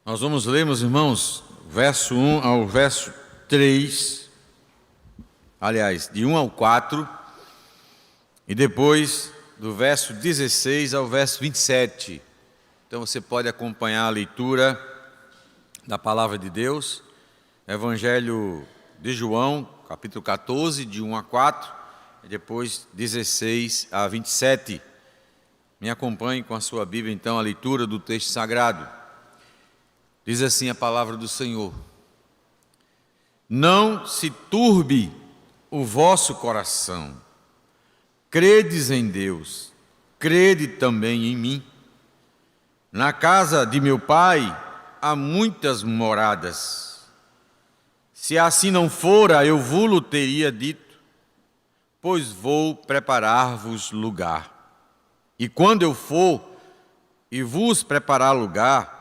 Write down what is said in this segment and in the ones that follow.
Nós vamos ler, meus irmãos, verso 1 ao verso 3, aliás, de 1 ao 4, e depois do verso 16 ao verso 27. Então você pode acompanhar a leitura da palavra de Deus, Evangelho de João, capítulo 14, de 1 a 4, e depois 16 a 27. Me acompanhe com a sua Bíblia, então, a leitura do texto sagrado. Diz assim a palavra do Senhor: Não se turbe o vosso coração. Credes em Deus, crede também em mim. Na casa de meu Pai há muitas moradas. Se assim não fora, eu vou-lo teria dito, pois vou preparar-vos lugar. E quando eu for e vos preparar lugar,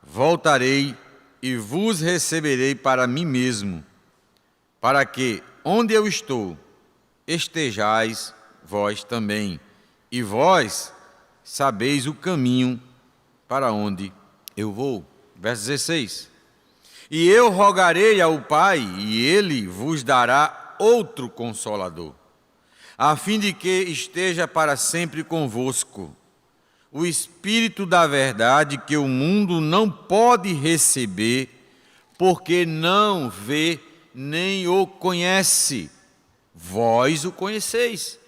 voltarei e vos receberei para mim mesmo, para que, onde eu estou, estejais vós também, e vós sabeis o caminho para onde eu vou. Verso 16. E eu rogarei ao Pai, e Ele vos dará outro Consolador, a fim de que esteja para sempre convosco, o Espírito da verdade, que o mundo não pode receber, porque não vê nem o conhece. Vós o conheceis,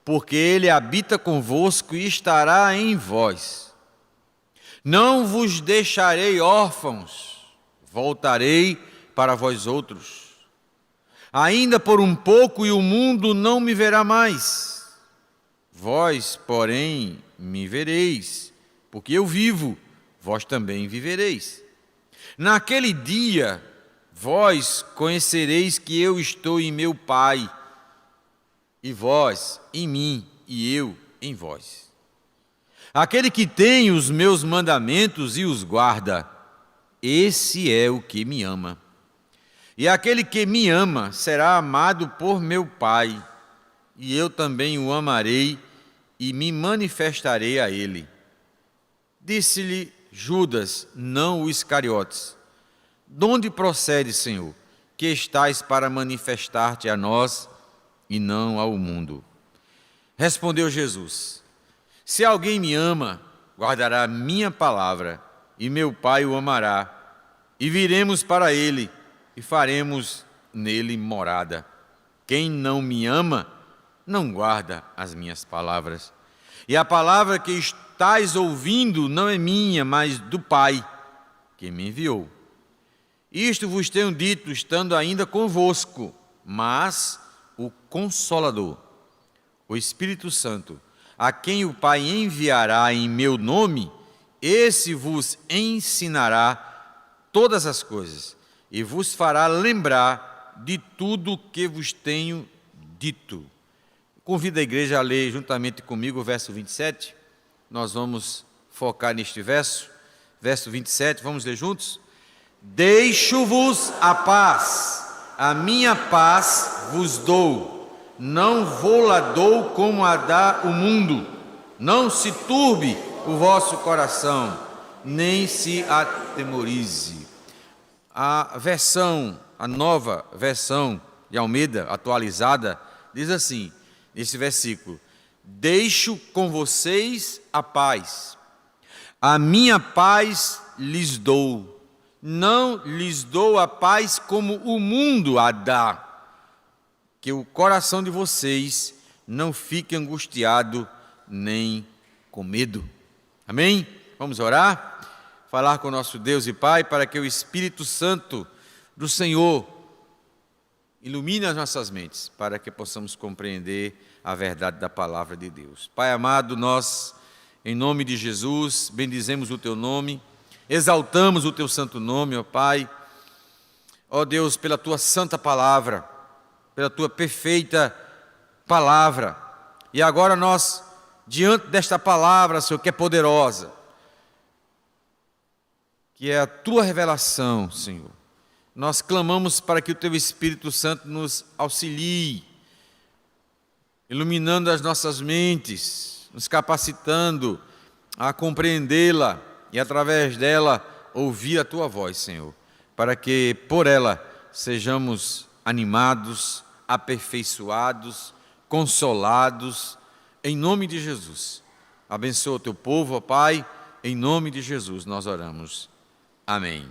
porque ele habita convosco e estará em vós. Não vos deixarei órfãos, voltarei para vós outros. Ainda por um pouco e o mundo não me verá mais. Vós, porém, me vereis, porque eu vivo, vós também vivereis. Naquele dia, vós conhecereis que eu estou em meu Pai, e vós em mim, e eu em vós. Aquele que tem os meus mandamentos e os guarda, esse é o que me ama. E aquele que me ama será amado por meu Pai, e eu também o amarei e me manifestarei a ele. Disse-lhe Judas, não o Iscariotes: De onde procede, Senhor, que estais para manifestar-te a nós e não ao mundo? Respondeu Jesus: Se alguém me ama, guardará a minha palavra, e meu Pai o amará, e viremos para ele, e faremos nele morada. Quem não me ama, não guarda as minhas palavras. E a palavra que estáis ouvindo não é minha, mas do Pai, que me enviou. Isto vos tenho dito, estando ainda convosco, mas o Consolador, o Espírito Santo, a quem o Pai enviará em meu nome, esse vos ensinará todas as coisas, e vos fará lembrar de tudo o que vos tenho dito. Convido a igreja a ler juntamente comigo o verso 27. Nós vamos focar neste verso. Verso 27, vamos ler juntos? Deixo-vos a paz, a minha paz vos dou. Não vou-la dou como a dá o mundo. Não se turbe o vosso coração, nem se atemorize. A nova versão de Almeida, atualizada, diz assim, nesse versículo: Deixo com vocês a paz. A minha paz lhes dou. Não lhes dou a paz como o mundo a dá. Que o coração de vocês não fique angustiado nem com medo. Amém? Vamos orar? Falar com o nosso Deus e Pai para que o Espírito Santo do Senhor ilumine as nossas mentes, para que possamos compreender a verdade da palavra de Deus. Pai amado, nós, em nome de Jesus, bendizemos o Teu nome, exaltamos o Teu santo nome, ó Pai. Ó Deus, pela Tua santa palavra, pela Tua perfeita palavra. E agora nós, diante desta palavra, Senhor, que é poderosa, que é a Tua revelação, Senhor, nós clamamos para que o Teu Espírito Santo nos auxilie, iluminando as nossas mentes, nos capacitando a compreendê-la e, através dela, ouvir a tua voz, Senhor, para que por ela sejamos animados, aperfeiçoados, consolados, em nome de Jesus. Abençoa o teu povo, ó Pai, em nome de Jesus nós oramos. Amém.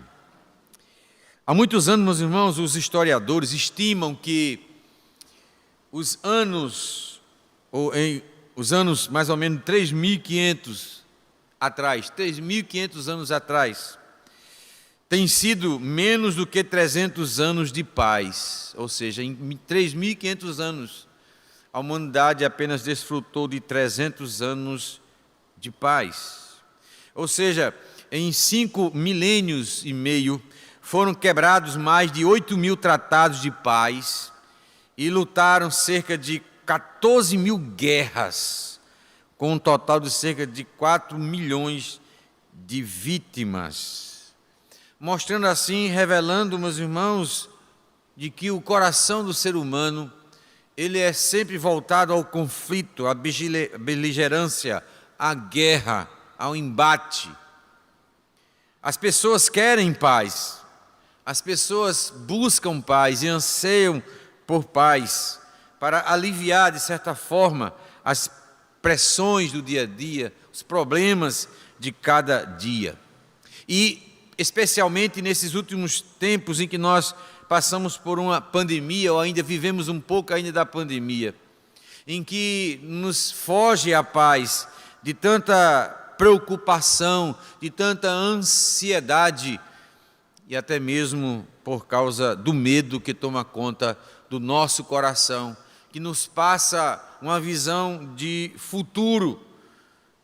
Há muitos anos, meus irmãos, os historiadores estimam que os anos mais ou menos 3.500 anos atrás, tem sido menos do que 300 anos de paz. Ou seja, em 3.500 anos, a humanidade apenas desfrutou de 300 anos de paz. Ou seja, em 5 milênios e meio, foram quebrados mais de 8.000 tratados de paz e lutaram cerca de 14.000 guerras, com um total de cerca de 4 milhões de vítimas. Mostrando assim, revelando, meus irmãos, de que o coração do ser humano, ele é sempre voltado ao conflito, à beligerância, à guerra, ao embate. As pessoas querem paz, as pessoas buscam paz e anseiam por paz, para aliviar, de certa forma, as pressões do dia a dia, os problemas de cada dia. E, especialmente nesses últimos tempos em que nós passamos por uma pandemia, ou ainda vivemos um pouco ainda da pandemia, em que nos foge a paz de tanta preocupação, de tanta ansiedade, e até mesmo por causa do medo que toma conta do nosso coração, que nos passa uma visão de futuro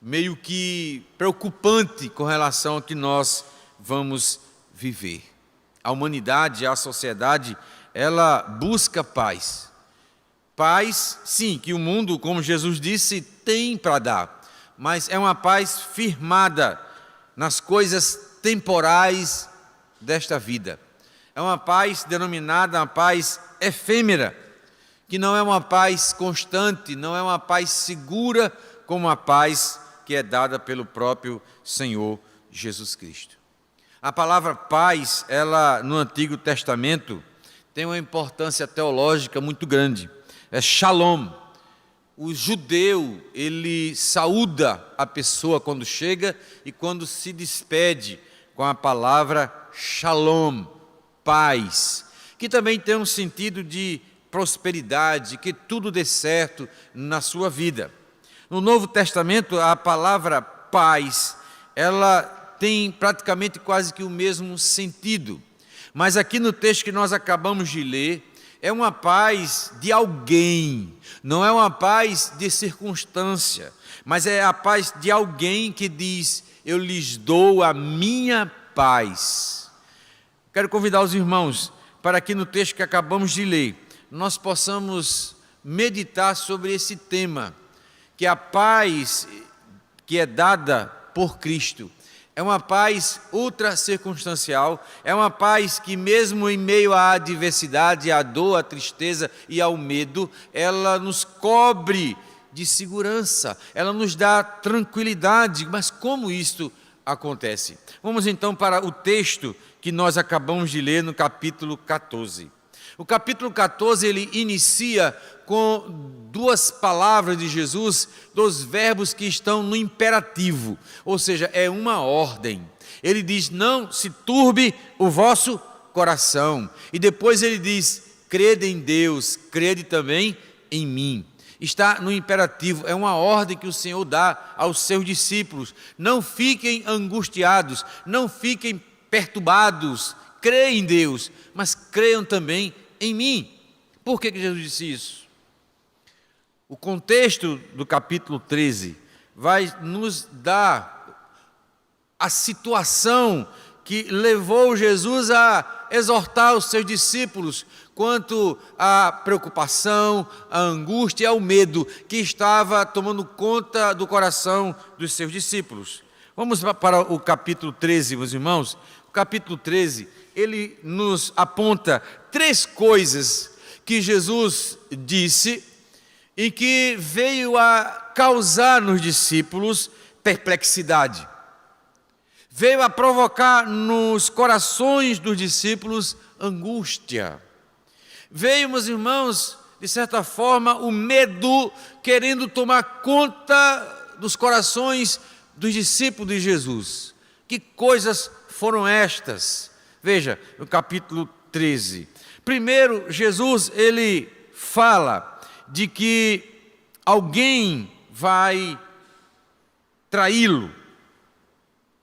meio que preocupante com relação ao que nós vamos viver. A humanidade, a sociedade, ela busca paz. Paz, sim, que o mundo, como Jesus disse, tem para dar, mas é uma paz firmada nas coisas temporais desta vida. É uma paz denominada uma paz efêmera, que não é uma paz constante, não é uma paz segura, como a paz que é dada pelo próprio Senhor Jesus Cristo. A palavra paz, ela no Antigo Testamento tem uma importância teológica muito grande. É shalom. O judeu, ele saúda a pessoa quando chega e quando se despede com a palavra shalom, paz, que também tem um sentido de prosperidade, que tudo dê certo na sua vida. No Novo Testamento, a palavra paz, ela tem praticamente quase que o mesmo sentido. Mas aqui no texto que nós acabamos de ler, é uma paz de alguém, não é uma paz de circunstância, mas é a paz de alguém que diz: eu lhes dou a minha paz. Quero convidar os irmãos para que no texto que acabamos de ler, nós possamos meditar sobre esse tema, que a paz que é dada por Cristo é uma paz ultra circunstancial, é uma paz que mesmo em meio à adversidade, à dor, à tristeza e ao medo, ela nos cobre de segurança, ela nos dá tranquilidade. Mas como isto acontece? Vamos então para o texto que nós acabamos de ler no capítulo 14. O capítulo 14, ele inicia com duas palavras de Jesus, dos verbos que estão no imperativo, ou seja, é uma ordem. Ele diz: não se turbe o vosso coração. E depois ele diz: crede em Deus, crede também em mim. Está no imperativo, é uma ordem que o Senhor dá aos seus discípulos. Não fiquem angustiados, não fiquem perturbados, creem em Deus, mas creiam também em mim. Por que Jesus disse isso? O contexto do capítulo 13 vai nos dar a situação que levou Jesus a exortar os seus discípulos quanto à preocupação, à angústia e ao medo que estava tomando conta do coração dos seus discípulos. Vamos para o capítulo 13, meus irmãos. O capítulo 13, ele nos aponta 3 coisas que Jesus disse e que veio a causar nos discípulos perplexidade. veio a provocar nos corações dos discípulos angústia. Veio, meus irmãos, de certa forma, o medo querendo tomar conta dos corações dos discípulos de Jesus. Que coisas foram estas? Veja, no capítulo 13. Primeiro, Jesus, ele fala de que alguém vai traí-lo.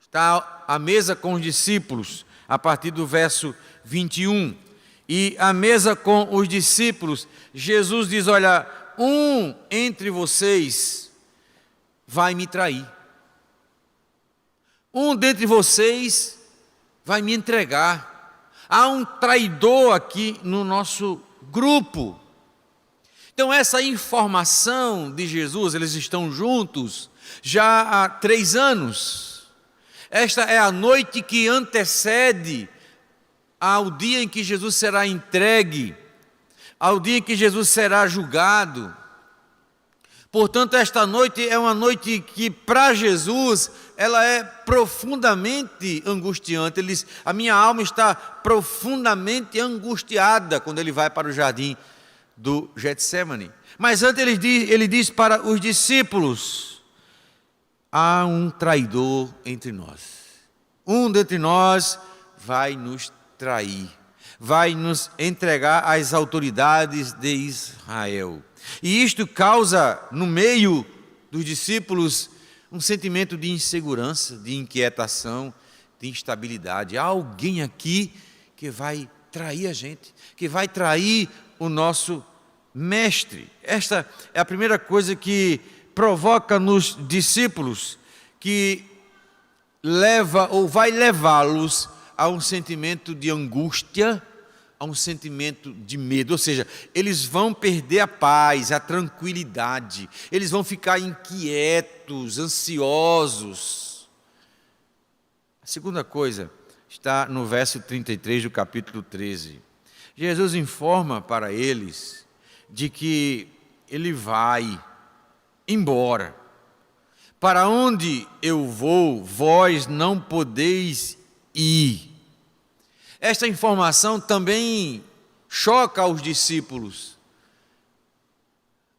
Está à mesa com os discípulos, a partir do verso 21. E à mesa com os discípulos, Jesus diz: olha, um entre vocês vai me trair. Um dentre vocês vai me entregar. Há um traidor aqui no nosso grupo. Então essa informação de Jesus, eles estão juntos já há 3 anos. Esta é a noite que antecede ao dia em que Jesus será entregue, ao dia em que Jesus será julgado. Portanto, esta noite é uma noite que para Jesus, ela é profundamente angustiante. Ele diz: a minha alma está profundamente angustiada, quando ele vai para o jardim do Getsemane. Mas antes ele diz para os discípulos: há um traidor entre nós. Um dentre nós vai nos trair, vai nos entregar às autoridades de Israel. E isto causa no meio dos discípulos um sentimento de insegurança, de inquietação, de instabilidade. Há alguém aqui que vai trair a gente, que vai trair o nosso mestre. Esta é a primeira coisa que provoca nos discípulos, que leva ou vai levá-los a um sentimento de angústia, a um sentimento de medo. Ou seja, eles vão perder a paz, a tranquilidade, eles vão ficar inquietos, ansiosos. A segunda coisa está no verso 33 do capítulo 13. Jesus informa para eles de que ele vai embora. Para onde eu vou, vós não podeis ir. Esta informação também choca os discípulos.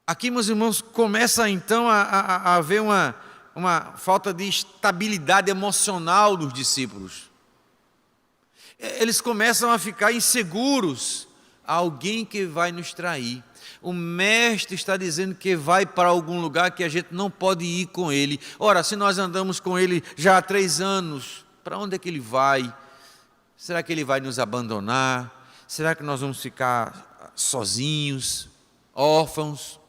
Aqui, meus irmãos, começa então a haver uma falta de estabilidade emocional dos discípulos. Eles começam a ficar inseguros. Alguém que vai nos trair. O mestre está dizendo que vai para algum lugar que a gente não pode ir com ele. Ora, se nós andamos com ele já há 3 anos, para onde é que ele vai? Será que ele vai nos abandonar? Será que nós vamos ficar sozinhos, órfãos?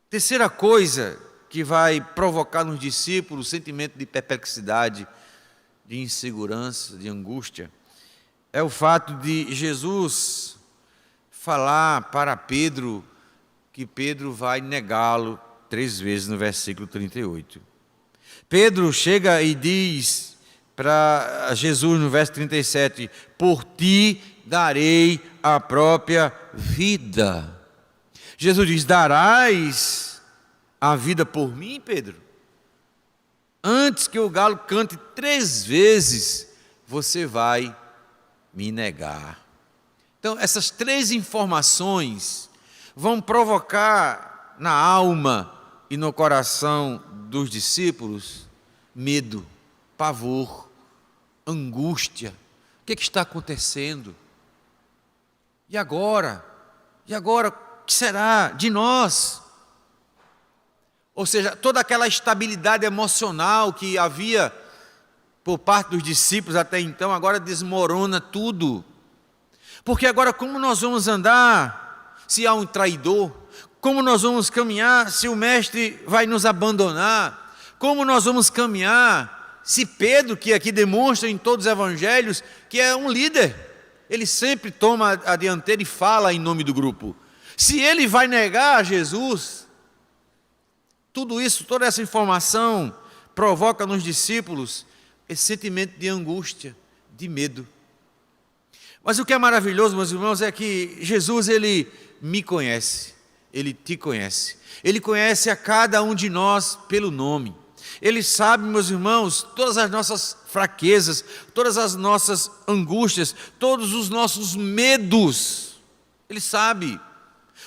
Terceira coisa que vai provocar nos discípulos sentimento de perplexidade, de insegurança, de angústia, é o fato de Jesus falar para Pedro que Pedro vai negá-lo 3 vezes no versículo 38. Pedro chega e diz para Jesus no verso 37, por ti darei a própria vida. Jesus diz, darás a vida por mim, Pedro? Antes que o galo cante 3 vezes, você vai me negar. Então, essas 3 informações vão provocar na alma e no coração dos discípulos medo, pavor, angústia. O que está acontecendo? E agora? E agora, o que será de nós? Ou seja, toda aquela estabilidade emocional que havia por parte dos discípulos até então, agora desmorona tudo. Porque agora como nós vamos andar se há um traidor? Como nós vamos caminhar se o mestre vai nos abandonar? Como nós vamos caminhar se Pedro, que aqui demonstra em todos os evangelhos, que é um líder, ele sempre toma a dianteira e fala em nome do grupo. Se ele vai negar a Jesus, tudo isso, toda essa informação provoca nos discípulos esse sentimento de angústia, de medo. Mas o que é maravilhoso, meus irmãos, é que Jesus, ele me conhece, ele te conhece. Ele conhece a cada um de nós pelo nome. Ele sabe, meus irmãos, todas as nossas fraquezas, todas as nossas angústias, todos os nossos medos. Ele sabe.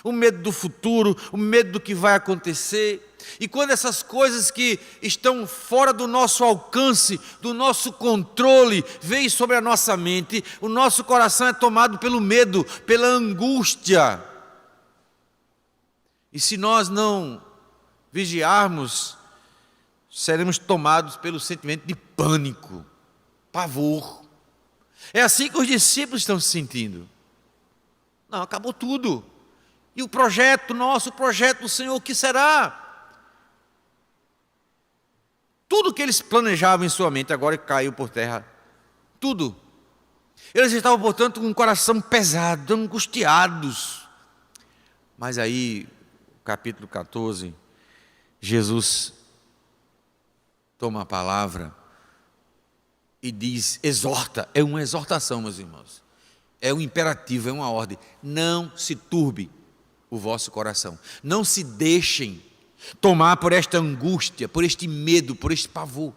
O medo do futuro, o medo do que vai acontecer. E quando essas coisas que estão fora do nosso alcance, do nosso controle, vêm sobre a nossa mente, o nosso coração é tomado pelo medo, pela angústia. E se nós não vigiarmos, seremos tomados pelo sentimento de pânico, pavor. É assim que os discípulos estão se sentindo. Não, acabou tudo. E o projeto nosso, o projeto do Senhor, o que será? Tudo que eles planejavam em sua mente agora caiu por terra. Tudo. Eles estavam, portanto, com o coração pesado, angustiados. Mas aí, capítulo 14, Jesus toma a palavra e diz, exorta, é uma exortação, meus irmãos. É um imperativo, é uma ordem. Não se turbe o vosso coração. Não se deixem tomar por esta angústia, por este medo, por este pavor.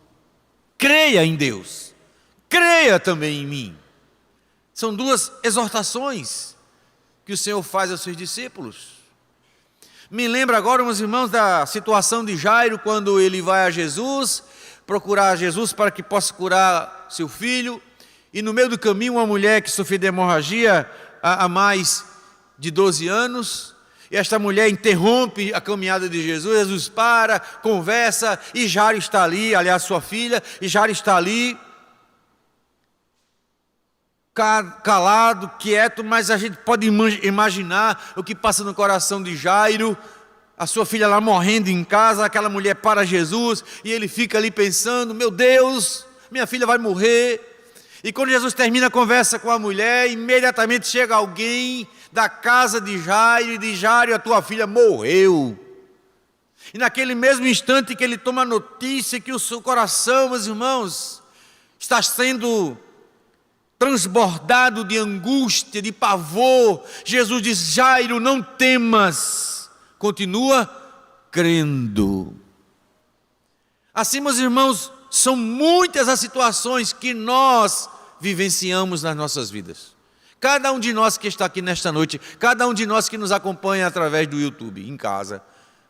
Creia em Deus. Creia também em mim. São duas exortações que o Senhor faz aos seus discípulos. Me lembra agora, meus irmãos, da situação de Jairo, quando ele vai a Jesus, procurar Jesus para que possa curar seu filho, e no meio do caminho uma mulher que sofreu de hemorragia há mais de 12 anos, e esta mulher interrompe a caminhada de Jesus, Jesus para, conversa, e Jairo está ali, aliás sua filha, e Jairo está ali, calado, quieto, mas a gente pode imaginar o que passa no coração de Jairo, a sua filha lá morrendo em casa, aquela mulher para Jesus, e ele fica ali pensando, meu Deus, minha filha vai morrer. E quando Jesus termina a conversa com a mulher, imediatamente chega alguém da casa de Jairo e diz, Jairo, a tua filha morreu. E naquele mesmo instante que ele toma a notícia que o seu coração, meus irmãos, está sendo transbordado de angústia, de pavor, Jesus diz, Jairo, não temas, continua crendo. Assim, meus irmãos, são muitas as situações que nós vivenciamos nas nossas vidas. Cada um de nós que está aqui nesta noite, cada um de nós que nos acompanha através do YouTube, em casa,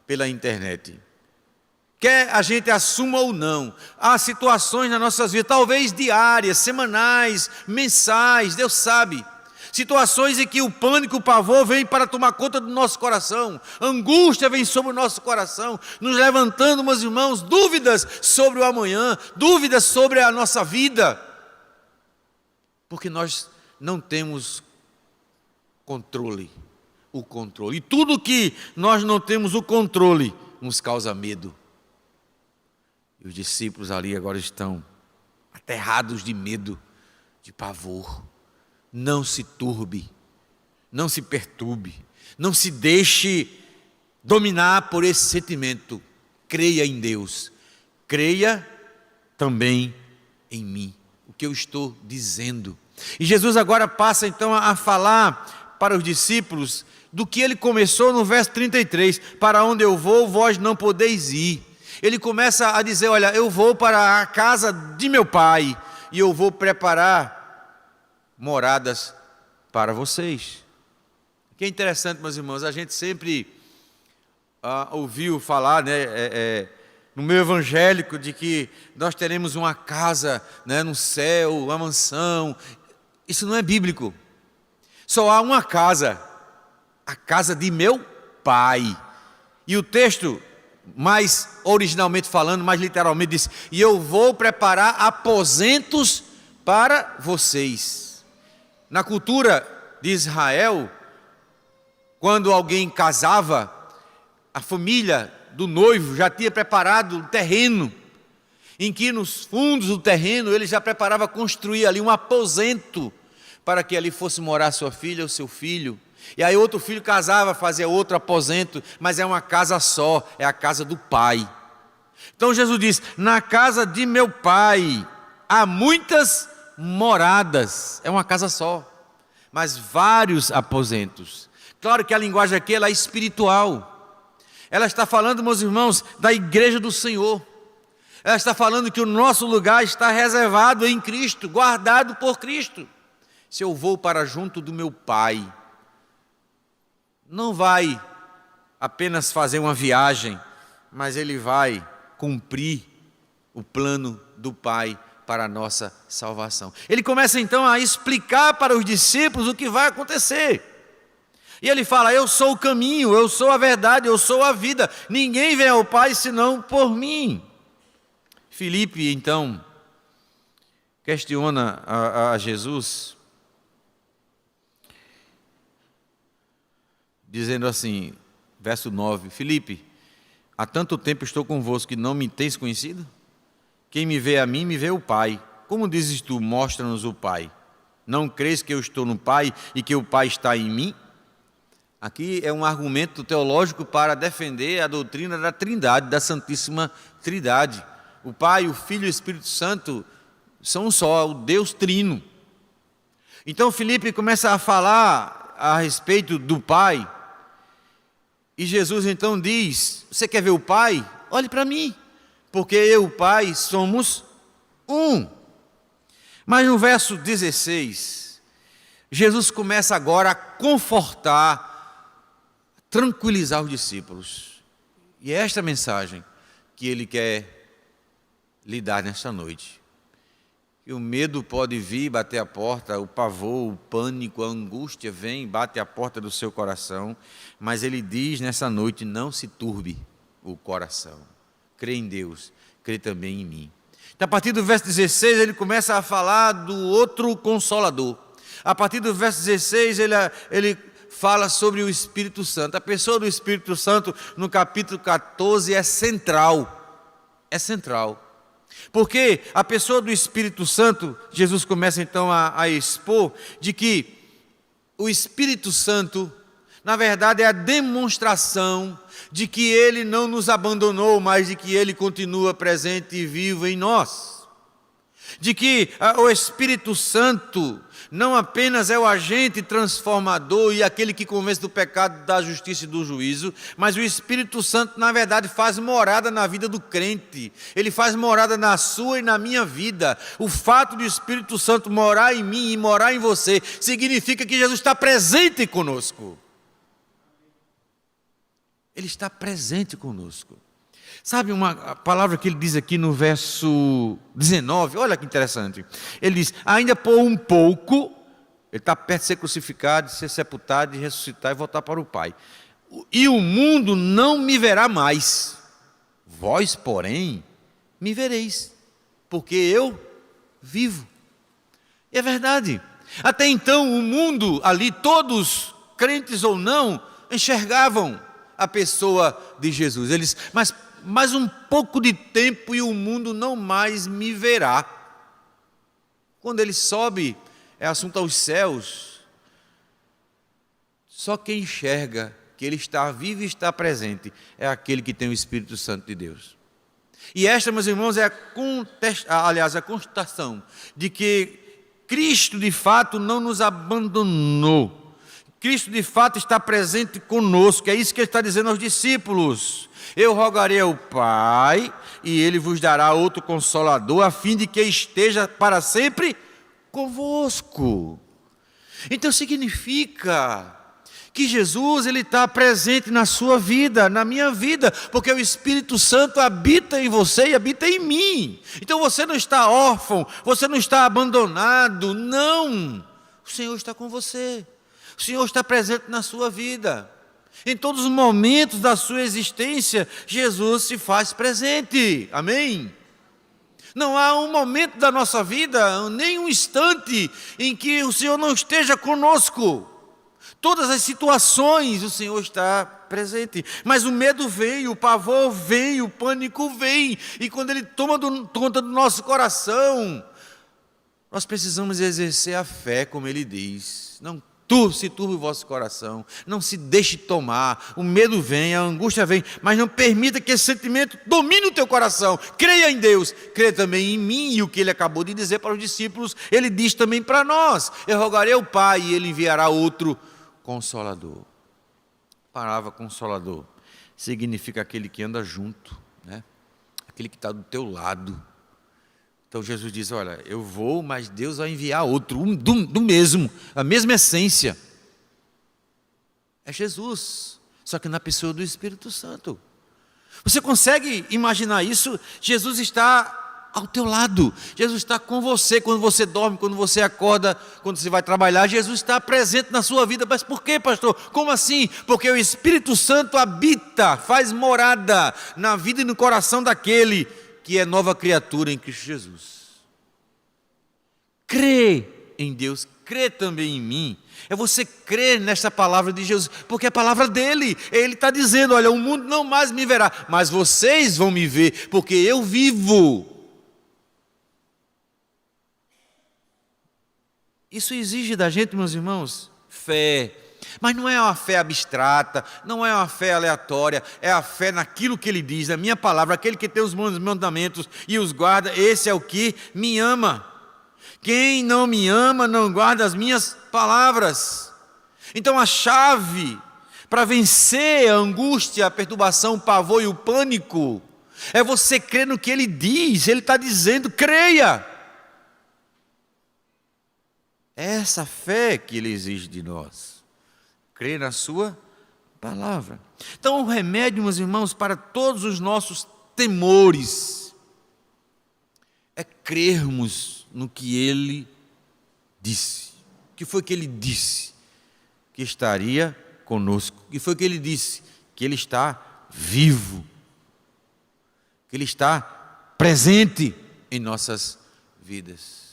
pela internet. Quer a gente assuma ou não, há situações nas nossas vidas, talvez diárias, semanais, mensais, Deus sabe. Situações em que o pânico, o pavor vem para tomar conta do nosso coração, angústia vem sobre o nosso coração, nos levantando, meus irmãos, dúvidas sobre o amanhã, dúvidas sobre a nossa vida, porque nós não temos controle, o controle, e tudo que nós não temos o controle nos causa medo. E os discípulos ali agora estão aterrados de medo, de pavor. Não se turbe, não se perturbe, não se deixe dominar por esse sentimento. Creia em Deus, creia também em mim, o que eu estou dizendo. E Jesus agora passa então a falar para os discípulos do que ele começou no verso 33, para onde eu vou, vós não podeis ir. Ele começa a dizer, olha, eu vou para a casa de meu pai, e eu vou preparar moradas para vocês. O que é interessante, meus irmãos, a gente sempre ouviu falar, no meio evangélico, de que nós teremos uma casa, no céu, uma mansão. Isso não é bíblico. Só há uma casa, a casa de meu pai. E o texto, mais originalmente falando, mais literalmente diz, e eu vou preparar aposentos para vocês. Na cultura de Israel, quando alguém casava, a família do noivo já tinha preparado um terreno, em que nos fundos do terreno ele já preparava construir ali um aposento, para que ali fosse morar sua filha ou seu filho. E aí outro filho casava, fazia outro aposento, mas é uma casa só, é a casa do pai. Então Jesus diz, na casa de meu pai há muitas moradas, é uma casa só, mas vários aposentos. Claro que a linguagem aqui ela é espiritual, ela está falando, meus irmãos, da igreja do Senhor. Ela está falando que o nosso lugar está reservado em Cristo, guardado por Cristo. Se eu vou para junto do meu Pai, não vai apenas fazer uma viagem, mas Ele vai cumprir o plano do Pai para a nossa salvação. Ele começa então a explicar para os discípulos o que vai acontecer. E ele fala: eu sou o caminho, eu sou a verdade, eu sou a vida. Ninguém vem ao Pai senão por mim. Filipe então questiona a Jesus, dizendo assim, verso 9: Filipe, há tanto tempo estou convosco que não me tens conhecido? Quem me vê a mim, me vê o Pai. Como dizes tu, mostra-nos o Pai? Não crês que eu estou no Pai e que o Pai está em mim? Aqui é um argumento teológico para defender a doutrina da Trindade, da Santíssima Trindade. O Pai, o Filho e o Espírito Santo são um só, o Deus Trino. Então Filipe começa a falar a respeito do Pai, e Jesus então diz: você quer ver o Pai? Olhe para mim, porque eu e o Pai somos um. Mas no verso 16, Jesus começa agora a confortar, tranquilizar os discípulos. E é esta mensagem que Ele quer lhe dar nesta noite. E o medo pode vir, bater a porta, o pavor, o pânico, a angústia vem, bate a porta do seu coração, mas Ele diz nessa noite: não se turbe o coração. Crê em Deus, crê também em mim. Então, a partir do verso 16, ele começa a falar do outro Consolador. A partir do verso 16, ele fala sobre o Espírito Santo. A pessoa do Espírito Santo, no capítulo 14, é central. É central. Porque a pessoa do Espírito Santo, Jesus começa então a expor de que o Espírito Santo, na verdade, é a demonstração de que Ele não nos abandonou, mas de que Ele continua presente e vivo em nós. De que o Espírito Santo não apenas é o agente transformador e aquele que convence do pecado, da justiça e do juízo, mas o Espírito Santo, na verdade, faz morada na vida do crente. Ele faz morada na sua e na minha vida. O fato do Espírito Santo morar em mim e morar em você significa que Jesus está presente conosco. Ele está presente conosco. Sabe uma palavra que ele diz aqui no verso 19? Olha que interessante. Ele diz: ainda por um pouco, ele está perto de ser crucificado, de ser sepultado, de ressuscitar e voltar para o Pai. E o mundo não me verá mais. Vós, porém, me vereis, porque eu vivo. E é verdade. Até então o mundo ali, todos, crentes ou não, enxergavam a pessoa de Jesus. Eles, mas mais um pouco de tempo e o mundo não mais me verá. Quando ele sobe, é assunto aos céus. Só quem enxerga que ele está vivo e está presente é aquele que tem o Espírito Santo de Deus. E esta, meus irmãos, é a constatação de que Cristo de fato não nos abandonou. Cristo de fato está presente conosco. É isso que ele está dizendo aos discípulos: eu rogarei ao Pai e Ele vos dará outro Consolador, a fim de que esteja para sempre convosco. Então significa que Jesus, Ele está presente na sua vida, na minha vida, porque o Espírito Santo habita em você e habita em mim. Então você não está órfão, você não está abandonado, não. O Senhor está com você. O Senhor está presente na sua vida. Em todos os momentos da sua existência, Jesus se faz presente. Amém? Não há um momento da nossa vida, nem um instante, em que o Senhor não esteja conosco. Todas as situações o Senhor está presente. Mas o medo vem, o pavor vem, o pânico vem. E quando Ele toma conta do nosso coração, nós precisamos exercer a fé, como Ele diz. Não se turbe o vosso coração, não se deixe tomar, o medo vem, a angústia vem, mas não permita que esse sentimento domine o teu coração. Creia em Deus, creia também em mim. E o que ele acabou de dizer para os discípulos, ele diz também para nós: eu rogarei ao Pai e Ele enviará outro Consolador. A palavra Consolador significa aquele que anda junto, né? aquele que está do teu lado. Então Jesus diz, olha, eu vou, mas Deus vai enviar outro, do mesmo, a mesma essência. É Jesus, só que na pessoa do Espírito Santo. Você consegue imaginar isso? Jesus está ao teu lado, Jesus está com você quando você dorme, quando você acorda, quando você vai trabalhar, Jesus está presente na sua vida. Mas por quê, pastor? Como assim? Porque o Espírito Santo habita, faz morada na vida e no coração daquele que é nova criatura em Cristo Jesus. Crê em Deus, crê também em mim. É você crer nesta palavra de Jesus, porque é a palavra dele. Ele está dizendo, olha, o mundo não mais me verá, mas vocês vão me ver, porque eu vivo. Isso exige da gente, meus irmãos, fé. Mas não é uma fé abstrata, não é uma fé aleatória, é a fé naquilo que ele diz, na minha palavra. Aquele que tem os meus mandamentos e os guarda, esse é o que me ama. Quem não me ama não guarda as minhas palavras. Então a chave para vencer a angústia, a perturbação, o pavor e o pânico é você crer no que ele diz. Ele está dizendo, creia. É essa fé que ele exige de nós. Crer na sua palavra. Então o remédio, meus irmãos, para todos os nossos temores é crermos no que ele disse. O que foi que ele disse? Que estaria conosco. O que foi que ele disse? Que ele está vivo. Que ele está presente em nossas vidas.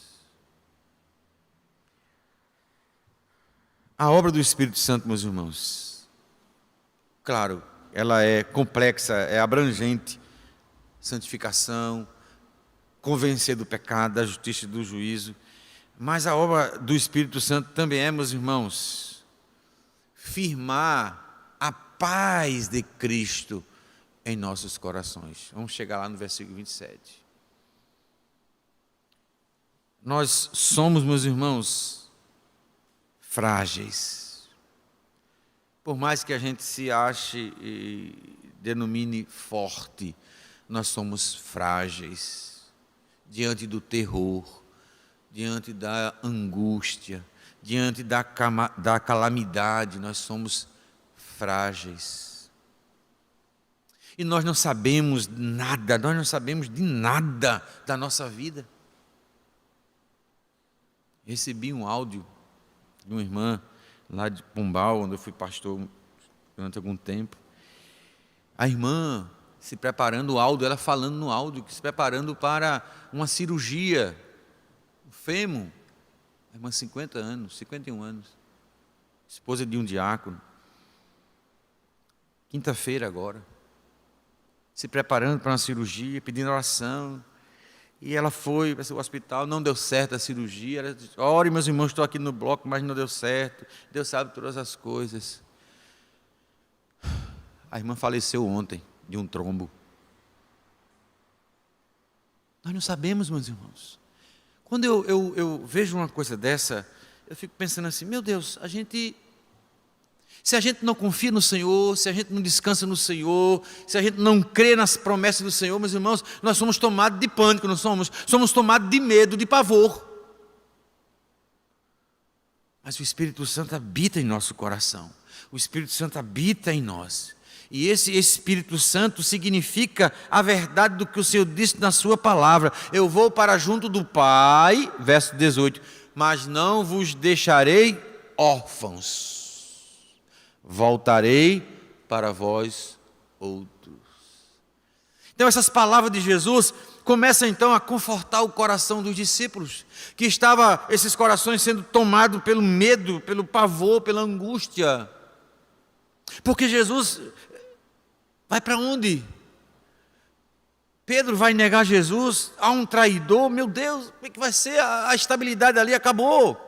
A obra do Espírito Santo, meus irmãos, claro, ela é complexa, é abrangente. Santificação, convencer do pecado, da justiça e do juízo. Mas a obra do Espírito Santo também é, meus irmãos, firmar a paz de Cristo em nossos corações. Vamos chegar lá no versículo 27. Nós somos, meus irmãos, frágeis. Por mais que a gente se ache e denomine forte, nós somos frágeis diante do terror, diante da angústia, diante da calamidade. Nós somos frágeis. E nós não sabemos nada, nós não sabemos de nada da nossa vida. Recebi um áudio de uma irmã lá de Pombal, onde eu fui pastor durante algum tempo. A irmã se preparando, o áudio, ela falando no áudio, se preparando para uma cirurgia, o fêmur. A irmã, 50 anos, 51 anos, esposa de um diácono. Quinta-feira agora, se preparando para uma cirurgia, pedindo oração. E ela foi para o hospital, não deu certo a cirurgia. Ela disse, ore, meus irmãos, estou aqui no bloco, mas não deu certo. Deus sabe todas as coisas. A irmã faleceu ontem de um trombo. Nós não sabemos, meus irmãos. Quando eu vejo uma coisa dessa, eu fico pensando assim, meu Deus, se a gente não confia no Senhor, se a gente não descansa no Senhor, se a gente não crê nas promessas do Senhor, meus irmãos, nós somos tomados de pânico, somos tomados de medo, de pavor. Mas o Espírito Santo habita em nosso coração, o Espírito Santo habita em nós, e esse Espírito Santo significa a verdade do que o Senhor disse na sua palavra. Eu vou para junto do Pai, verso 18, mas não vos deixarei órfãos. Voltarei para vós outros. Então essas palavras de Jesus começam então a confortar o coração dos discípulos, que estavam esses corações sendo tomados pelo medo, pelo pavor, pela angústia. Porque Jesus vai para onde? Pedro vai negar Jesus, há um traidor, meu Deus, como é que vai ser? A estabilidade ali acabou.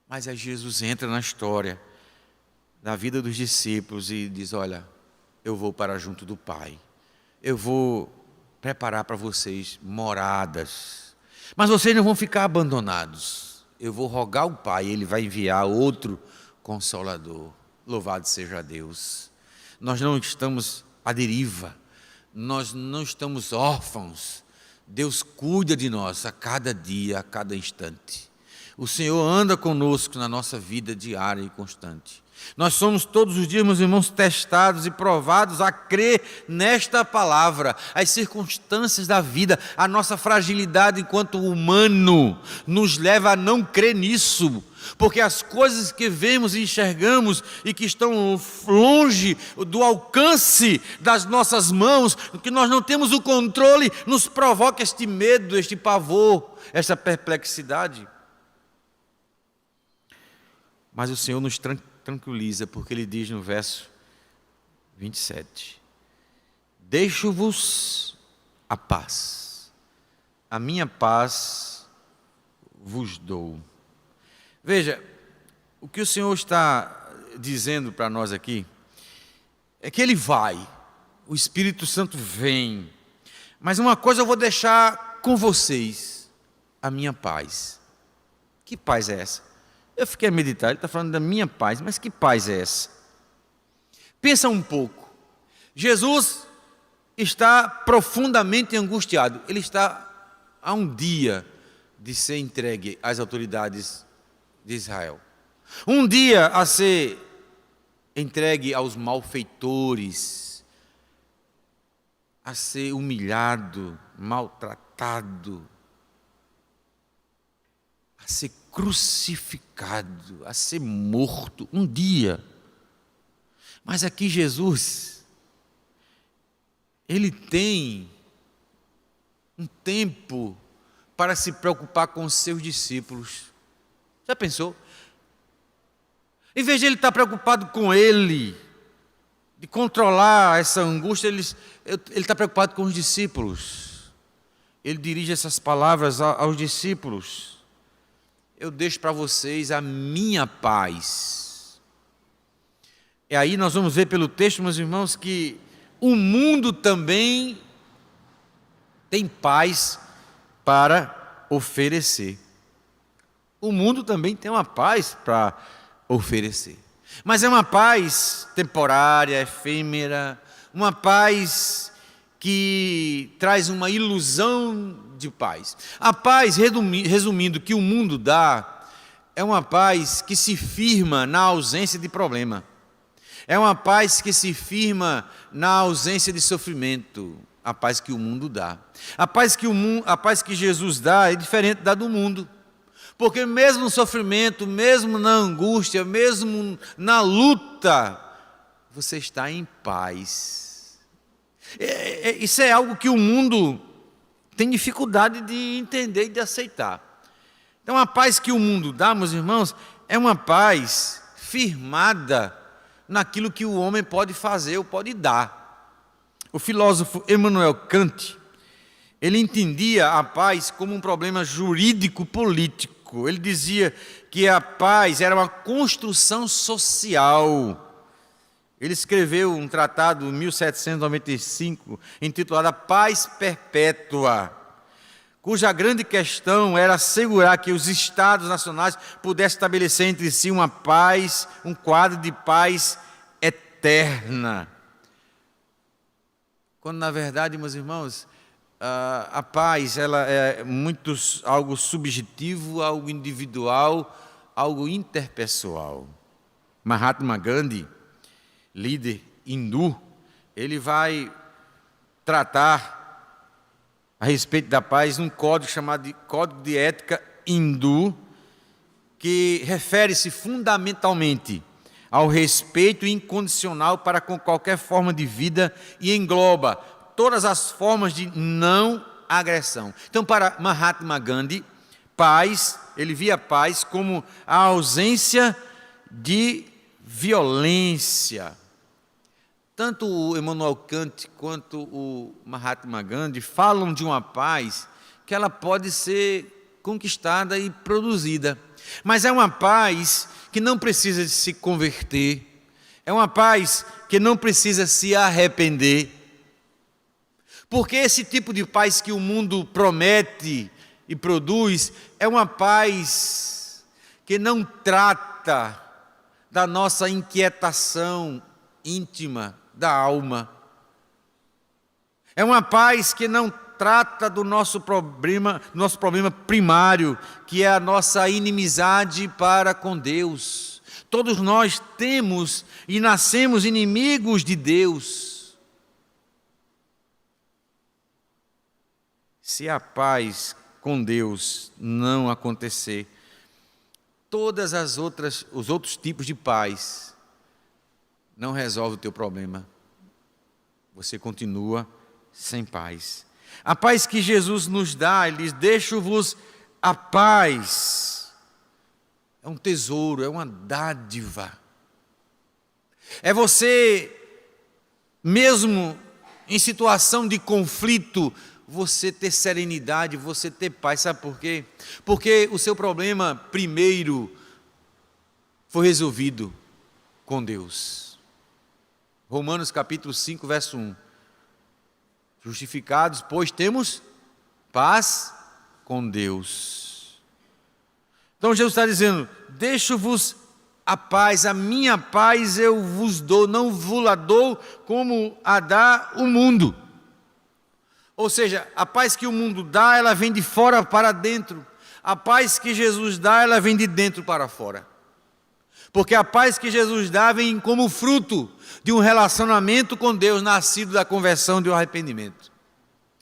Mas aí Jesus entra na história da vida dos discípulos e diz, olha, eu vou para junto do Pai, eu vou preparar para vocês moradas, mas vocês não vão ficar abandonados, eu vou rogar ao Pai, Ele vai enviar outro Consolador. Louvado seja Deus. Nós não estamos à deriva, nós não estamos órfãos. Deus cuida de nós a cada dia, a cada instante. O Senhor anda conosco na nossa vida diária e constante. Nós somos todos os dias, meus irmãos, testados e provados a crer nesta palavra. As circunstâncias da vida, a nossa fragilidade enquanto humano, nos leva a não crer nisso. Porque as coisas que vemos e enxergamos e que estão longe do alcance das nossas mãos, que nós não temos o controle, nos provoca este medo, este pavor, esta perplexidade. Mas o Senhor nos tranquiliza, porque Ele diz no verso 27, deixo-vos a paz, a minha paz vos dou. Veja, o que o Senhor está dizendo para nós aqui, é que Ele vai, o Espírito Santo vem, mas uma coisa eu vou deixar com vocês, a minha paz. Que paz é essa? Eu fiquei a meditar, ele está falando da minha paz, mas que paz é essa? Pensa um pouco. Jesus está profundamente angustiado. Ele está a um dia de ser entregue às autoridades de Israel. Um dia a ser entregue aos malfeitores, a ser humilhado, maltratado, a ser crucificado, a ser morto, um dia. Mas aqui Jesus, Ele tem um tempo para se preocupar com os seus discípulos. Já pensou? Em vez de Ele estar preocupado com Ele, de controlar essa angústia, Ele está preocupado com os discípulos. Ele dirige essas palavras aos discípulos. Eu deixo para vocês a minha paz. E aí nós vamos ver pelo texto, meus irmãos, que o mundo também tem paz para oferecer. O mundo também tem uma paz para oferecer. Mas é uma paz temporária, efêmera, uma paz que traz uma ilusão de paz. A paz, resumindo, que o mundo dá, é uma paz que se firma na ausência de problema. É uma paz que se firma na ausência de sofrimento. A paz que o mundo dá. A paz que Jesus dá é diferente da do mundo. Porque mesmo no sofrimento, mesmo na angústia, mesmo na luta, você está em paz. Isso é algo que o mundo tem dificuldade de entender e de aceitar. Então a paz que o mundo dá, meus irmãos, é uma paz firmada naquilo que o homem pode fazer ou pode dar. O filósofo Immanuel Kant, ele entendia a paz como um problema jurídico-político. Ele dizia que a paz era uma construção social. Ele escreveu um tratado em 1795, intitulado A Paz Perpétua, cuja grande questão era assegurar que os Estados nacionais pudessem estabelecer entre si uma paz, um quadro de paz eterna. Quando, na verdade, meus irmãos, a paz ela é algo subjetivo, algo individual, algo interpessoal. Mahatma Gandhi, líder hindu, ele vai tratar a respeito da paz num código chamado de Código de Ética Hindu, que refere-se fundamentalmente ao respeito incondicional para com qualquer forma de vida e engloba todas as formas de não agressão. Então, para Mahatma Gandhi, paz, ele via paz como a ausência de violência. Tanto o Immanuel Kant quanto o Mahatma Gandhi falam de uma paz que ela pode ser conquistada e produzida. Mas é uma paz que não precisa de se converter, é uma paz que não precisa se arrepender. Porque esse tipo de paz que o mundo promete e produz é uma paz que não trata da nossa inquietação íntima da alma. É uma paz que não trata do nosso problema primário, que é a nossa inimizade para com Deus. Todos nós temos e nascemos inimigos de Deus. Se a paz com Deus não acontecer, os outros tipos de paz não resolvem o teu problema. Você continua sem paz. A paz que Jesus nos dá, Ele diz: deixo-vos a paz. É um tesouro, é uma dádiva. É você, mesmo em situação de conflito, você ter serenidade, você ter paz. Sabe por quê? Porque o seu problema primeiro foi resolvido com Deus. Romanos capítulo 5, verso 1. Justificados, pois temos paz com Deus. Então Jesus está dizendo: deixo-vos a paz, a minha paz eu vos dou, não vos la dou como a dá o mundo. Ou seja, a paz que o mundo dá, ela vem de fora para dentro. A paz que Jesus dá, ela vem de dentro para fora. Porque a paz que Jesus dá vem como fruto de um relacionamento com Deus, nascido da conversão e do arrependimento.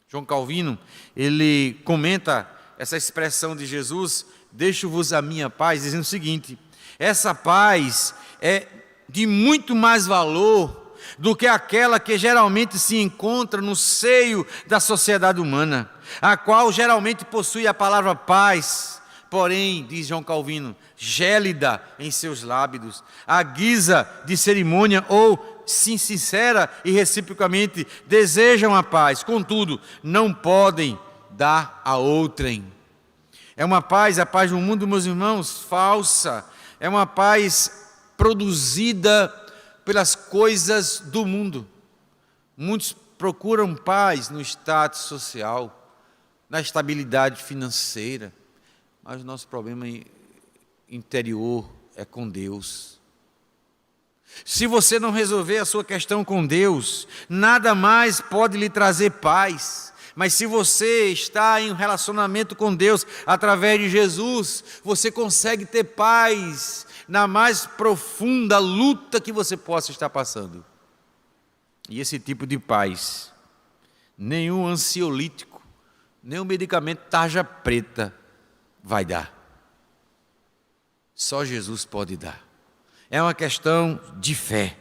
João Calvino, ele comenta essa expressão de Jesus: deixo-vos a minha paz, dizendo o seguinte: essa paz é de muito mais valor do que aquela que geralmente se encontra no seio da sociedade humana, a qual geralmente possui a palavra paz, porém, diz João Calvino, gélida em seus lábios, à guisa de cerimônia ou sincera e reciprocamente desejam a paz, contudo, não podem dar a outrem. É uma paz, a paz no mundo, meus irmãos, falsa. É uma paz produzida pelas coisas do mundo. Muitos procuram paz no status social, na estabilidade financeira, mas o nosso problema interior é com Deus. Se você não resolver a sua questão com Deus, nada mais pode lhe trazer paz. Mas se você está em um relacionamento com Deus, através de Jesus, você consegue ter paz na mais profunda luta que você possa estar passando. E esse tipo de paz, nenhum ansiolítico, nenhum medicamento tarja preta vai dar. Só Jesus pode dar. É uma questão de fé.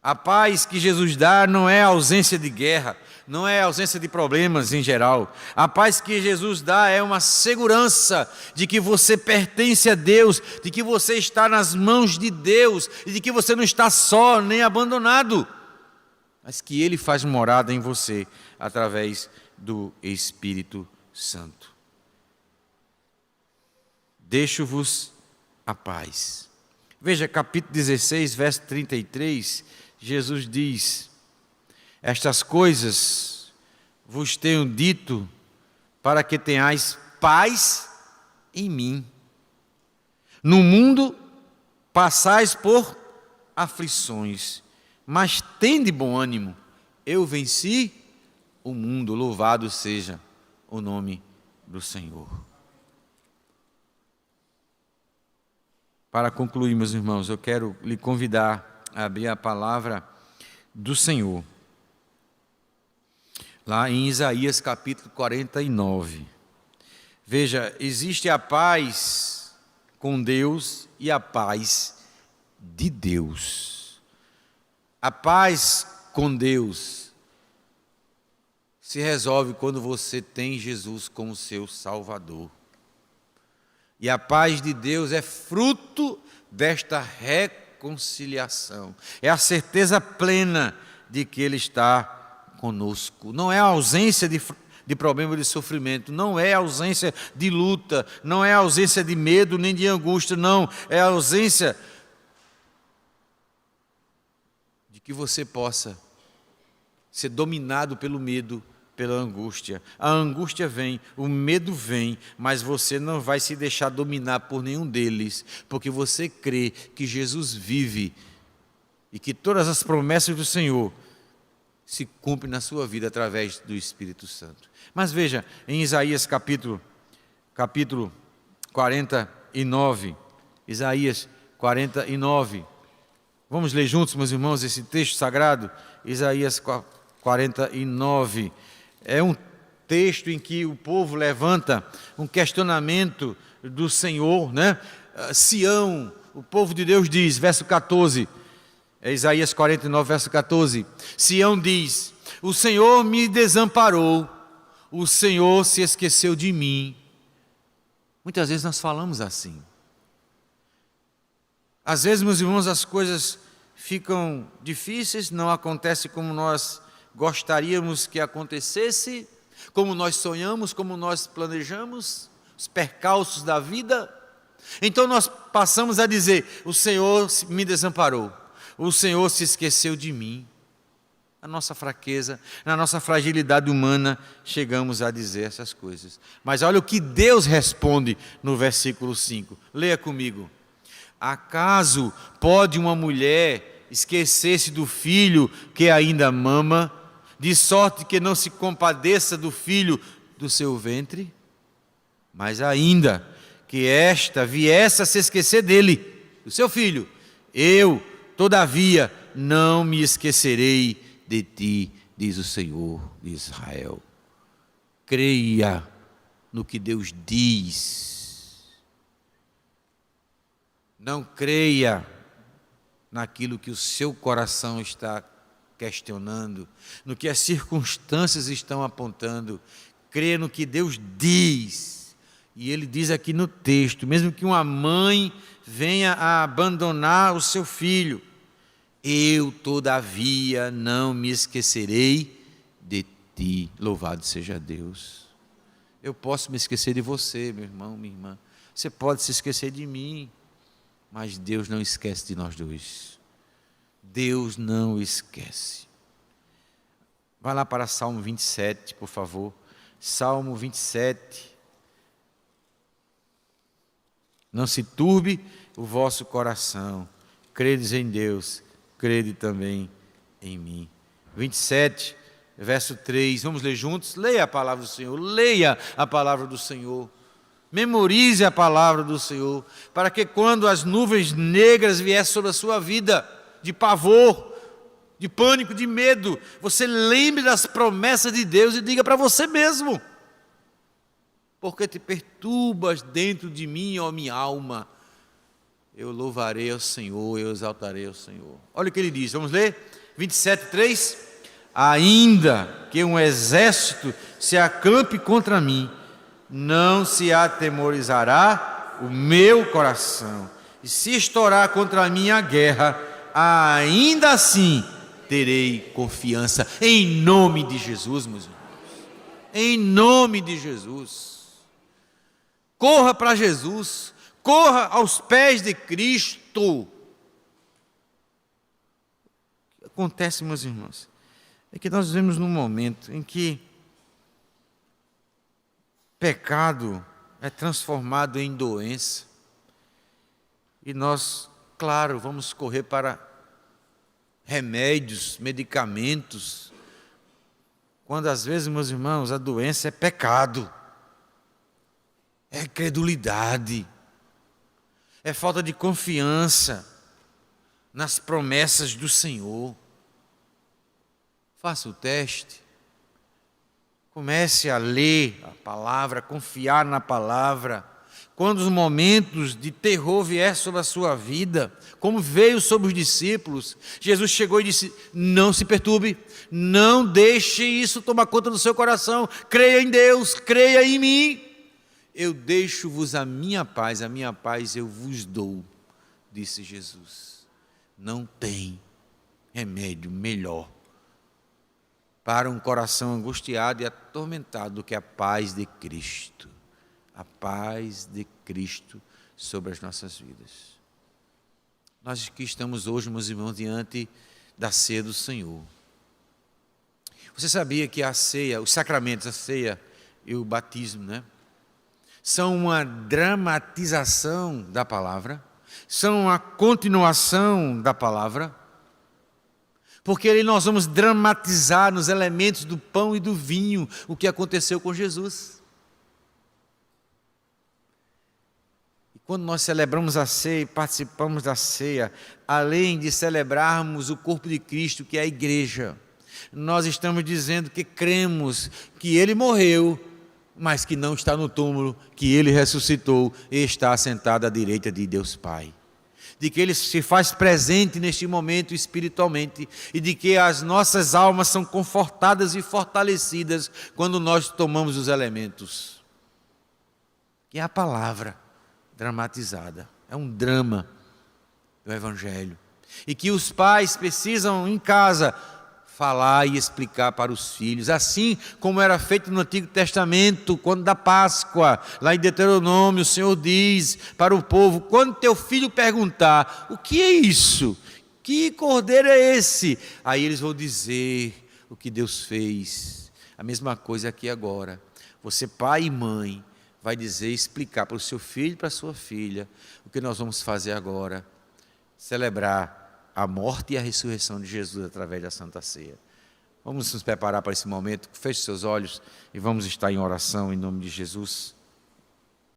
A paz que Jesus dá não é a ausência de guerra, não é a ausência de problemas em geral. A paz que Jesus dá é uma segurança de que você pertence a Deus, de que você está nas mãos de Deus e de que você não está só nem abandonado, mas que Ele faz morada em você através do Espírito Santo. Deixo-vos a paz. Veja, capítulo 16, verso 33, Jesus diz: estas coisas vos tenho dito para que tenhais paz em mim. No mundo passais por aflições, mas tende bom ânimo, eu venci o mundo. Louvado seja o nome do Senhor. Para concluir, meus irmãos, eu quero lhe convidar a abrir a palavra do Senhor, lá em Isaías capítulo 49. Veja, existe a paz com Deus e a paz de Deus. A paz com Deus se resolve quando você tem Jesus como seu Salvador. E a paz de Deus é fruto desta reconciliação. É a certeza plena de que Ele está conosco. Não é a ausência de problema de sofrimento, não é a ausência de luta, não é a ausência de medo nem de angústia, não. É a ausência de que você possa ser dominado pelo medo, pela angústia. A angústia vem, o medo vem, mas você não vai se deixar dominar por nenhum deles, porque você crê que Jesus vive e que todas as promessas do Senhor se cumpre na sua vida através do Espírito Santo. Mas veja, em Isaías capítulo 49, Isaías 49, vamos ler juntos, meus irmãos, esse texto sagrado, Isaías 49, é um texto em que o povo levanta um questionamento do Senhor, né? Sião, o povo de Deus diz, verso 14, é Isaías 49, verso 14, Sião diz, o Senhor me desamparou, o Senhor se esqueceu de mim. Muitas vezes nós falamos assim. Às vezes, meus irmãos, as coisas ficam difíceis, não acontecem como nós gostaríamos que acontecesse, como nós sonhamos, como nós planejamos, os percalços da vida. Então nós passamos a dizer, o Senhor me desamparou, o Senhor se esqueceu de mim. Na nossa fraqueza, na nossa fragilidade humana, chegamos a dizer essas coisas. Mas olha o que Deus responde no versículo 5. Leia comigo. Acaso pode uma mulher esquecer-se do filho que ainda mama, de sorte que não se compadeça do filho do seu ventre? Mas ainda que esta viesse a se esquecer dele, do seu filho, eu, todavia, não me esquecerei de ti, diz o Senhor de Israel. Creia no que Deus diz. Não creia naquilo que o seu coração está questionando, no que as circunstâncias estão apontando. Creia no que Deus diz. E ele diz aqui no texto, mesmo que uma mãe venha a abandonar o seu filho, eu, todavia, não me esquecerei de ti. Louvado seja Deus. Eu posso me esquecer de você, meu irmão, minha irmã. Você pode se esquecer de mim, mas Deus não esquece de nós dois. Deus não esquece. Vai lá para Salmo 27, por favor. Salmo 27. Não se turbe o vosso coração. Credes em Deus, crede também em mim. 27, verso 3. Vamos ler juntos? Leia a palavra do Senhor. Leia a palavra do Senhor. Memorize a palavra do Senhor, para que quando as nuvens negras viessem sobre a sua vida, de pavor, de pânico, de medo, você lembre das promessas de Deus e diga para você mesmo: porque te perturbas dentro de mim, ó minha alma, eu louvarei ao Senhor, eu exaltarei ao Senhor. Olha o que ele diz, vamos ler? 27, 3. Ainda que um exército se acampe contra mim, não se atemorizará o meu coração. E se estourar contra mim a guerra, ainda assim terei confiança. Em nome de Jesus, meus irmãos. Em nome de Jesus. Corra para Jesus. Corra aos pés de Cristo. O que acontece, meus irmãos, é que nós vivemos num momento em que pecado é transformado em doença. E nós, claro, vamos correr para remédios, medicamentos, quando às vezes, meus irmãos, a doença é pecado, é incredulidade, é falta de confiança nas promessas do Senhor. Faça o teste. Comece a ler a palavra, a confiar na palavra. Quando os momentos de terror vier sobre a sua vida, como veio sobre os discípulos, Jesus chegou e disse: não se perturbe, não deixe isso tomar conta do seu coração, creia em Deus, creia em mim. Eu deixo-vos a minha paz eu vos dou, disse Jesus. Não tem remédio melhor para um coração angustiado e atormentado do que a paz de Cristo. A paz de Cristo sobre as nossas vidas. Nós que estamos hoje, meus irmãos, diante da ceia do Senhor. Você sabia que a ceia, os sacramentos, a ceia e o batismo, né, são uma dramatização da palavra, são uma continuação da palavra? Porque ali nós vamos dramatizar nos elementos do pão e do vinho o que aconteceu com Jesus. E quando nós celebramos a ceia e participamos da ceia, além de celebrarmos o corpo de Cristo, que é a igreja, nós estamos dizendo que cremos que Ele morreu, mas que não está no túmulo, que Ele ressuscitou e está sentado à direita de Deus Pai. De que Ele se faz presente neste momento espiritualmente e de que as nossas almas são confortadas e fortalecidas quando nós tomamos os elementos. Que é a palavra dramatizada, é um drama do Evangelho. E que os pais precisam em casa falar e explicar para os filhos, assim como era feito no Antigo Testamento, quando da Páscoa, lá em Deuteronômio, o Senhor diz para o povo: quando teu filho perguntar, o que é isso? Que cordeiro é esse? Aí eles vão dizer o que Deus fez. A mesma coisa aqui agora. Você, pai e mãe, vai dizer, explicar para o seu filho e para a sua filha o que nós vamos fazer agora: celebrar a morte e a ressurreição de Jesus através da Santa Ceia. Vamos nos preparar para esse momento. Feche seus olhos e vamos estar em oração em nome de Jesus.